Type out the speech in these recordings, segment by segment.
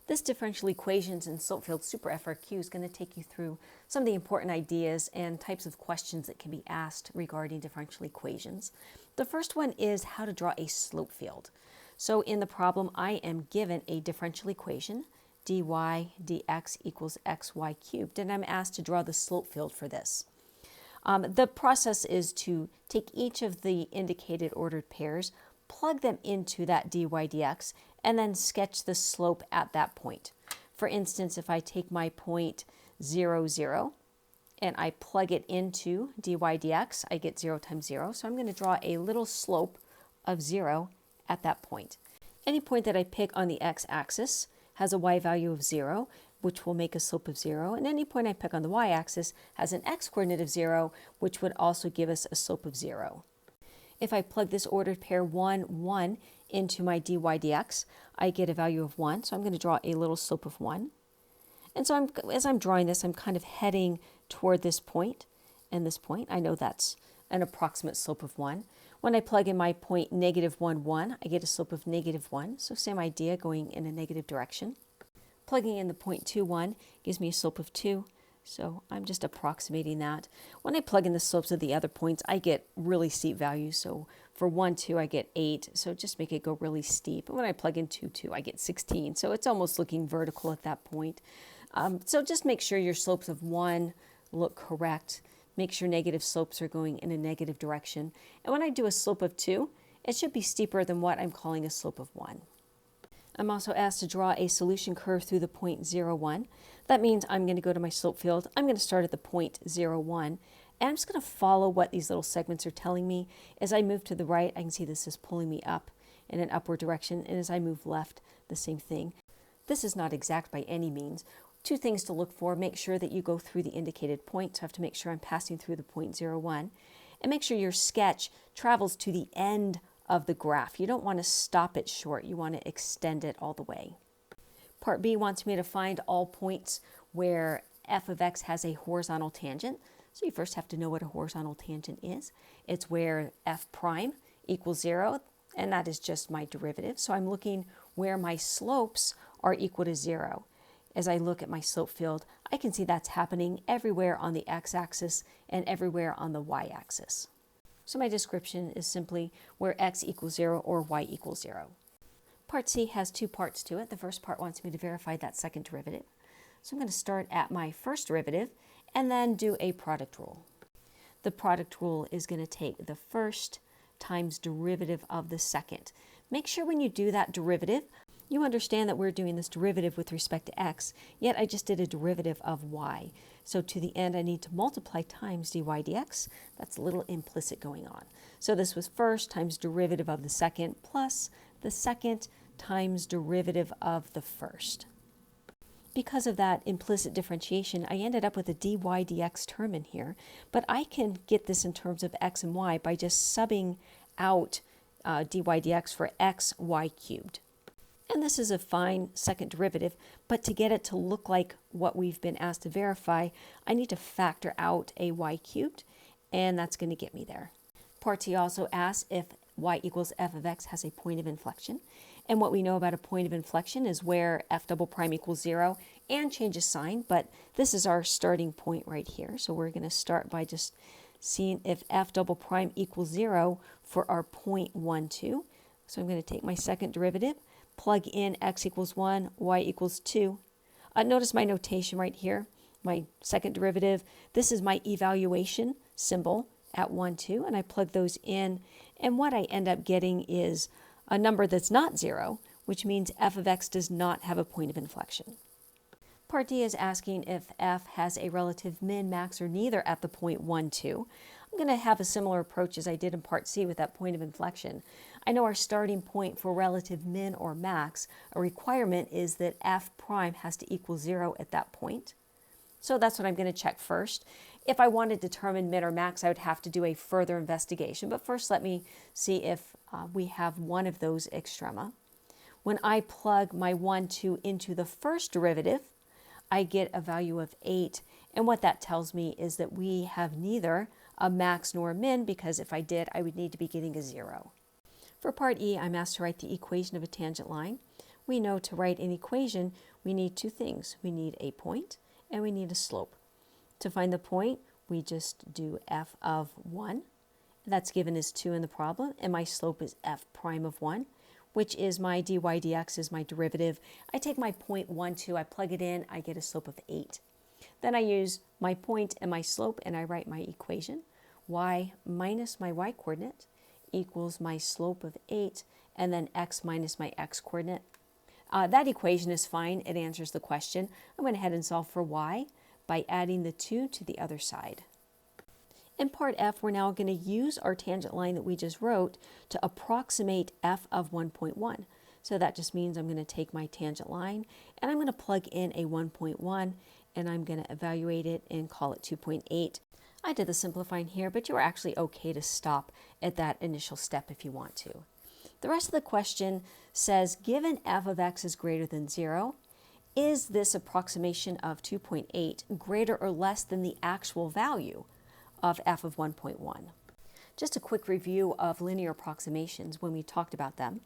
This Differential Equations and Slope Field Super FRQ is going to take you through some of the important ideas and types of questions that can be asked regarding differential equations. The first one is how to draw a slope field. So in the problem, I am given a differential equation, dy dx equals xy cubed, and I'm asked to draw the slope field for this. The process is to take each of the indicated ordered pairs, plug them into that dy dx, and then sketch the slope at that point. For instance, if I take my point 0, 0, and I plug it into dy dx, I get 0 times 0. So I'm going to draw a little slope of 0 at that point. Any point that I pick on the x-axis has a y value of 0, which will make a slope of 0. And any point I pick on the y-axis has an x-coordinate of 0, which would also give us a slope of 0. If I plug this ordered pair 1, 1 into my dy dx, I get a value of 1. So I'm going to draw a little slope of 1. And so as I'm drawing this, I'm kind of heading toward this point and this point. I know that's an approximate slope of 1. When I plug in my point negative 1, 1, I get a slope of negative 1. So same idea, going in a negative direction. Plugging in the point 2, 1 gives me a slope of 2. So I'm just approximating that. When I plug in the slopes of the other points, I get really steep values. So for 1, 2, I get 8. So just make it go really steep. And when I plug in 2, 2, I get 16. So it's almost looking vertical at that point. So just make sure your slopes of 1 look correct. Make sure negative slopes are going in a negative direction. And when I do a slope of 2, it should be steeper than what I'm calling a slope of 1. I'm also asked to draw a solution curve through the point 0, 1. That means I'm going to go to my slope field. I'm going to start at the point 0, 1. And I'm just going to follow what these little segments are telling me. As I move to the right, I can see this is pulling me up in an upward direction. And as I move left, the same thing. This is not exact by any means. Two things to look for. Make sure that you go through the indicated point. So I have to make sure I'm passing through the point 0, 1. And make sure your sketch travels to the end of the graph. You don't want to stop it short. You want to extend it all the way. Part B wants me to find all points where f of x has a horizontal tangent. So you first have to know what a horizontal tangent is. It's where f prime equals 0, and that is just my derivative. So I'm looking where my slopes are equal to 0. As I look at my slope field, I can see that's happening everywhere on the x-axis and everywhere on the y-axis. So my description is simply where x equals 0 or y equals 0. Part C has two parts to it. The first part wants me to verify that second derivative. So I'm going to start at my first derivative and then do a product rule. The product rule is going to take the first times derivative of the second. Make sure when you do that derivative, you understand that we're doing this derivative with respect to x, yet I just did a derivative of y. So to the end, I need to multiply times dy dx. That's a little implicit going on. So this was first times derivative of the second plus the second times derivative of the first. Because of that implicit differentiation, I ended up with a dy dx term in here, but I can get this in terms of x and y by just subbing out dy dx for x y cubed. And this is a fine second derivative, but to get it to look like what we've been asked to verify, I need to factor out a y cubed, and that's going to get me there. Part C also asks if y equals f of x has a point of inflection. And what we know about a point of inflection is where f double prime equals 0 and changes sign, but this is our starting point right here. So we're going to start by just seeing if f double prime equals 0 for our point 1, 2. So I'm going to take my second derivative, plug in x equals 1, y equals 2. Notice my notation right here, my second derivative. This is my evaluation symbol at 1, 2, and I plug those in. And what I end up getting is a number that's not 0, which means f of x does not have a point of inflection. Part D is asking if f has a relative min, max, or neither at the point 1, 2. I'm going to have a similar approach as I did in Part C with that point of inflection. I know our starting point for relative min or max, a requirement is that f prime has to equal 0 at that point. So that's what I'm going to check first. If I wanted to determine min or max, I would have to do a further investigation. But first, let me see if we have one of those extrema. When I plug my 1, 2 into the first derivative, I get a value of 8. And what that tells me is that we have neither a max nor a min, because if I did, I would need to be getting a 0. For part E, I'm asked to write the equation of a tangent line. we know to write an equation, we need two things. We need a point and we need a slope. To find the point, we just do f of 1. That's given as 2 in the problem, and my slope is f prime of 1, which is my dy dx is my derivative. I take my point 1, 2, I plug it in, I get a slope of 8. Then I use my point and my slope, and I write my equation. Y minus my y coordinate equals my slope of 8, and then x minus my x coordinate. That equation is fine. It answers the question. I went ahead and solved for y by adding the 2 to the other side. In part F, we're now going to use our tangent line that we just wrote to approximate f of 1.1. So that just means I'm going to take my tangent line and I'm going to plug in a 1.1 and I'm going to evaluate it and call it 2.8. I did the simplifying here, but you are actually okay to stop at that initial step if you want to. The rest of the question says, given f of x is greater than 0, is this approximation of 2.8 greater or less than the actual value of f of 1.1? Just a quick review of linear approximations when we talked about them.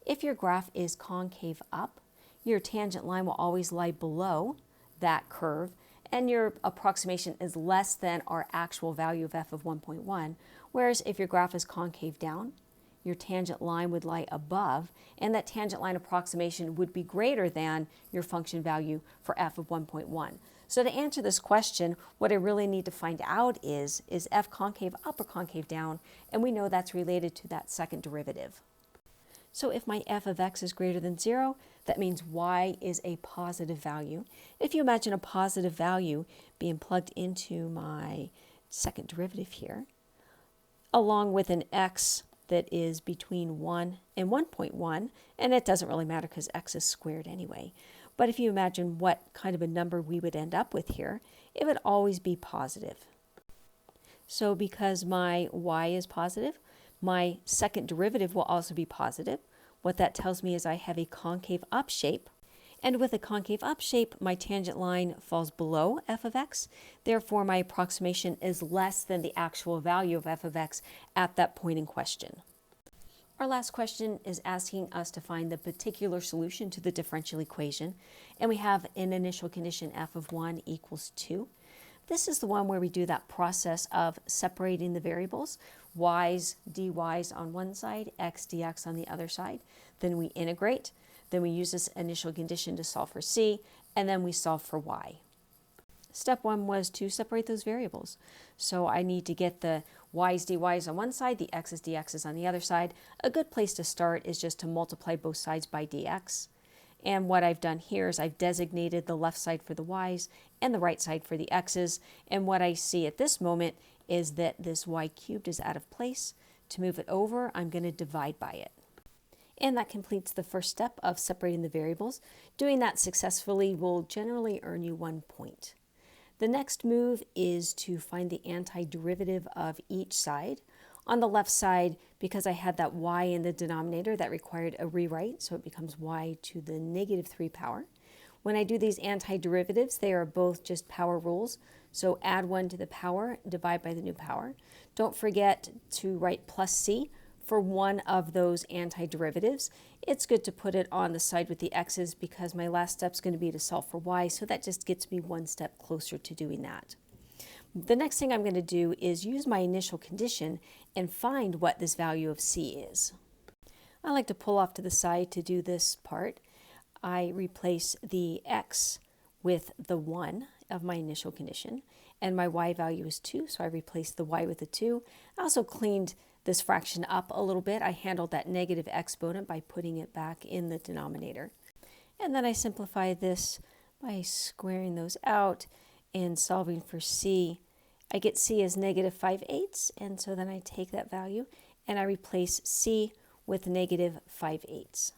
If your graph is concave up, your tangent line will always lie below that curve, and your approximation is less than our actual value of f of 1.1, whereas if your graph is concave down, your tangent line would lie above, and that tangent line approximation would be greater than your function value for f of 1.1. So to answer this question, what I really need to find out is f concave up or concave down? And we know that's related to that second derivative. So if my f of x is greater than 0, that means y is a positive value. If you imagine a positive value being plugged into my second derivative here, along with an x that is between 1 and 1.1, and it doesn't really matter because x is squared anyway. But if you imagine what kind of a number we would end up with here, it would always be positive. So because my y is positive, my second derivative will also be positive. What that tells me is I have a concave up shape. And with a concave up shape, my tangent line falls below f of x. Therefore, my approximation is less than the actual value of f of x at that point in question. Our last question is asking us to find the particular solution to the differential equation. And we have an initial condition f of 1 equals 2. This is the one where we do that process of separating the variables, y's, dy's on one side, x, dx on the other side. Then we integrate. Then we use this initial condition to solve for c, and then we solve for y. Step 1 was to separate those variables. So I need to get the y's, dy's on one side, the x's, dx's on the other side. A good place to start is just to multiply both sides by dx. And what I've done here is I've designated the left side for the y's and the right side for the x's. And what I see at this moment is that this y cubed is out of place. To move it over, I'm going to divide by it. And that completes the first step of separating the variables. Doing that successfully will generally earn you 1 point. The next move is to find the antiderivative of each side. On the left side, because I had that y in the denominator, that required a rewrite, so it becomes y to the negative 3 power. When I do these antiderivatives, they are both just power rules. So add 1 to the power, divide by the new power. Don't forget to write plus c for one of those antiderivatives. It's good to put it on the side with the x's because my last step is going to be to solve for y, so that just gets me one step closer to doing that. The next thing I'm going to do is use my initial condition and find what this value of c is. I like to pull off to the side to do this part. I replace the x with the 1 of my initial condition, and my y value is 2, so I replaced the y with the 2. I also cleaned this fraction up a little bit. I handled that negative exponent by putting it back in the denominator. And then I simplify this by squaring those out and solving for c. I get c as negative 5/8, and so then I take that value and I replace c with negative 5/8.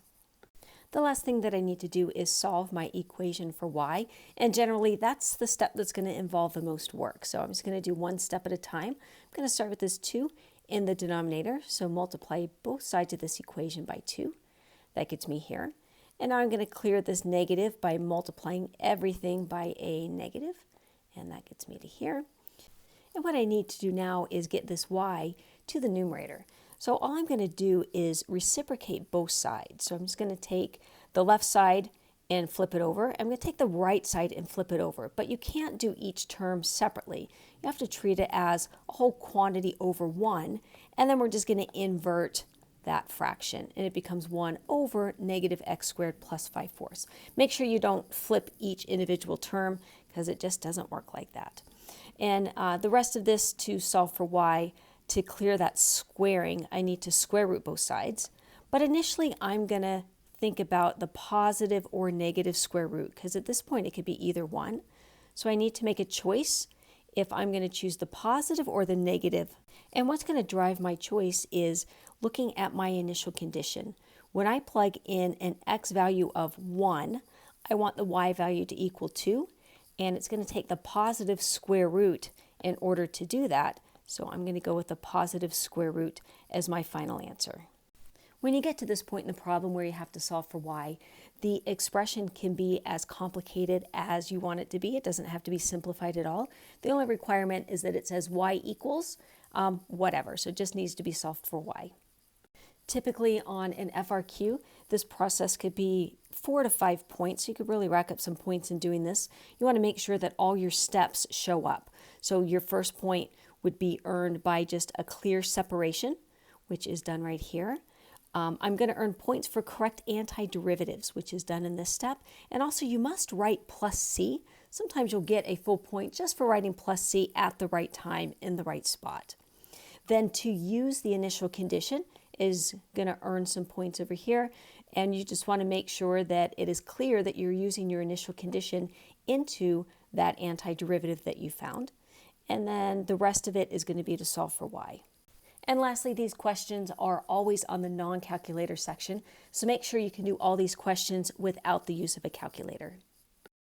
The last thing that I need to do is solve my equation for y, and generally that's the step that's going to involve the most work. So I'm just going to do one step at a time. I'm going to start with this 2 in the denominator, so multiply both sides of this equation by 2. That gets me here. And now I'm going to clear this negative by multiplying everything by a negative, and that gets me to here. And what I need to do now is get this y to the numerator. So all I'm going to do is reciprocate both sides. So I'm just going to take the left side and flip it over. I'm going to take the right side and flip it over, but you can't do each term separately. You have to treat it as a whole quantity over 1, and then we're just going to invert that fraction, and it becomes 1 over negative x squared plus 5/4. Make sure you don't flip each individual term because it just doesn't work like that. And the rest of this, to solve for y, to clear that squaring, I need to square root both sides. But initially, I'm going to think about the positive or negative square root, because at this point it could be either one. So I need to make a choice if I'm going to choose the positive or the negative. And what's going to drive my choice is looking at my initial condition. When I plug in an x value of 1, I want the y value to equal 2, and it's going to take the positive square root in order to do that. So I'm going to go with the positive square root as my final answer. When you get to this point in the problem where you have to solve for y, the expression can be as complicated as you want it to be. It doesn't have to be simplified at all. The only requirement is that it says y equals whatever, so it just needs to be solved for y. Typically on an FRQ, this process could be 4 to 5 points. You could really rack up some points in doing this. You want to make sure that all your steps show up. So your first point would be earned by just a clear separation, which is done right here. I'm going to earn points for correct antiderivatives, which is done in this step. And also you must write plus c. Sometimes you'll get a full point just for writing plus c at the right time in the right spot. Then to use the initial condition is going to earn some points over here. And you just want to make sure that it is clear that you're using your initial condition into that antiderivative that you found. And then the rest of it is going to be to solve for y. And lastly, these questions are always on the non-calculator section, so make sure you can do all these questions without the use of a calculator.